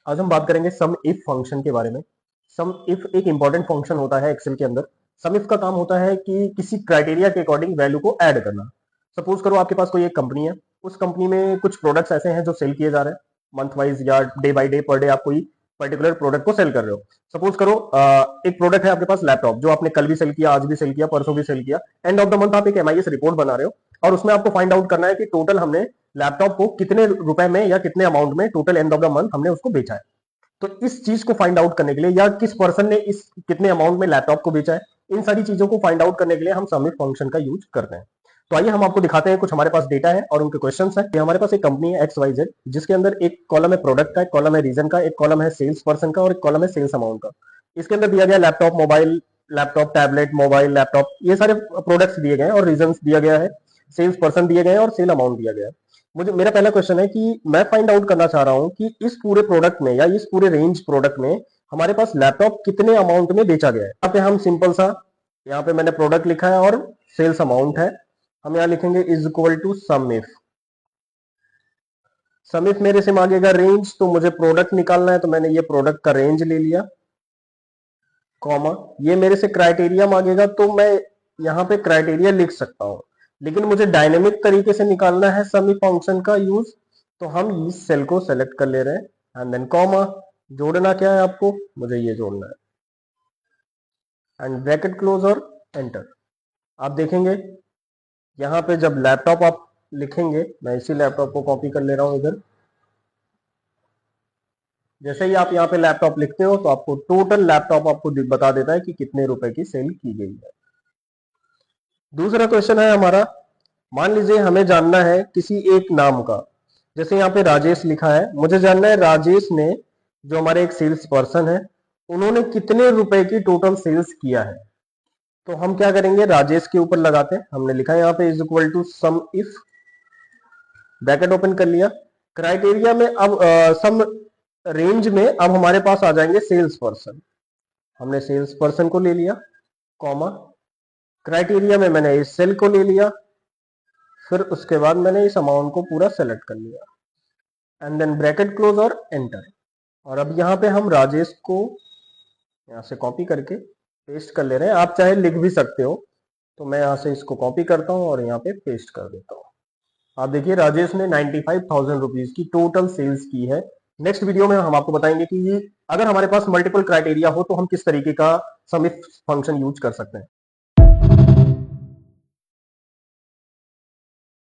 आज हम बात करेंगे सम इफ फंक्शन के बारे में। सम इफ एक इंपॉर्टेंट फंक्शन होता है एक्सेल के अंदर। सम इफ का काम होता है कि किसी क्राइटेरिया के अकॉर्डिंग वैल्यू को ऐड करना। सपोज करो आपके पास कोई एक कंपनी है, उस कंपनी में कुछ प्रोडक्ट्स ऐसे हैं जो सेल किए जा रहे हैं मंथ वाइज या day by day per day. आप कोई पर्टिकुलर प्रोडक्ट को सेल कर रहे हो। सपोज करो एक प्रोडक्ट है आपके पास लैपटॉप, जो आपने कल भी सेल किया, आज भी सेल किया, परसों भी सेल किया। एंड ऑफ द मंथ आप एक एमआईएस रिपोर्ट बना रहे हो और उसमें आपको फाइंड आउट करना है कि टोटल हमने लैपटॉप को कितने रुपए में या कितने अमाउंट में total end of the month हमने उसको बेचा है। तो इस चीज को फाइंड आउट करने के लिए, या किस पर्सन ने इस कितने अमाउंट में लैपटॉप को बेचा है, इन सारी चीजों को फाइंड आउट करने के लिए हम सम इफ फंक्शन का यूज करते हैं। तो आइए हम आपको दिखाते हैं कुछ हमारे पास डेटा है और उनके क्वेश्चंस हैं। ये हमारे पास एक कंपनी है एक्स वाई जेड, जिसके अंदर एक कॉलम है प्रोडक्ट का, एक कॉलम है रीजन का, एक कॉलम है सेल्स पर्सन का और एक कॉलम है सेल्स अमाउंट का। इसके अंदर दिया गया laptop, mobile, laptop, tablet, mobile, laptop, ये सारे प्रोडक्ट्स दिए गए हैं और रीजन दिया गया है, सेल्स पर्सन दिए गए हैं और सेल अमाउंट दिया गया है। मुझे मेरा पहला क्वेश्चन है कि मैं फाइंड आउट करना चाह रहा हूं कि इस पूरे प्रोडक्ट में या इस पूरे रेंज प्रोडक्ट में हमारे पास लैपटॉप कितने अमाउंट में बेचा गया है। यहाँ पे हम सिंपल सा, यहाँ पे मैंने प्रोडक्ट लिखा है और सेल्स अमाउंट है। हम यहाँ लिखेंगे is equal to sum if. Sum if मेरे से मांगेगा रेंज, तो मुझे प्रोडक्ट निकालना है, तो मैंने ये प्रोडक्ट का रेंज ले लिया, कॉमा। ये मेरे से क्राइटेरिया मांगेगा, तो मैं यहाँ पे क्राइटेरिया लिख सकता हूं, लेकिन मुझे डायनेमिक तरीके से निकालना है सम इफ फंक्शन का यूज, तो हम इस सेल को सेलेक्ट कर ले रहे हैं एंड देन कॉमा। जोड़ना क्या है आपको, मुझे ये जोड़ना है एंड ब्रैकेट क्लोज और एंटर। आप देखेंगे यहाँ पे जब लैपटॉप आप लिखेंगे, मैं इसी लैपटॉप को कॉपी कर ले रहा हूं इधर। जैसे ही आप यहाँ पे लैपटॉप लिखते हो तो आपको टोटल लैपटॉप आपको बता देता है कि कितने रुपए की सेल की गई है। दूसरा क्वेश्चन है हमारा, मान लीजिए हमें जानना है किसी एक नाम का। जैसे यहाँ पे राजेश लिखा है, मुझे जानना है राजेश ने, जो हमारे एक सेल्स पर्सन है, उन्होंने कितने रुपए की टोटल सेल्स किया है। तो हम क्या करेंगे, राजेश के ऊपर लगाते हैं। हमने लिखा है यहाँ पे is equal to sum if, bracket open कर लिया। क्राइटेरिया में अब सम रेंज में अब हमारे पास आ जाएंगे सेल्स पर्सन। हमने सेल्स पर्सन को ले लिया, कॉमा। क्राइटेरिया में मैंने इस सेल को ले लिया, फिर उसके बाद मैंने इस अमाउंट को पूरा सेलेक्ट कर लिया एंड देन ब्रैकेट क्लोज और एंटर। और अब यहाँ पे हम राजेश को यहाँ से कॉपी करके पेस्ट कर ले रहे हैं। आप चाहे लिख भी सकते हो, तो मैं यहाँ से इसको कॉपी करता हूँ और यहाँ पे पेस्ट कर देता हूँ। आप देखिए राजेश ने 95,000 रुपीज की टोटल सेल्स की है। नेक्स्ट वीडियो में हम आपको बताएंगे कि अगर हमारे पास मल्टीपल क्राइटेरिया हो तो हम किस तरीके का सम इफ फंक्शन यूज कर सकते हैं।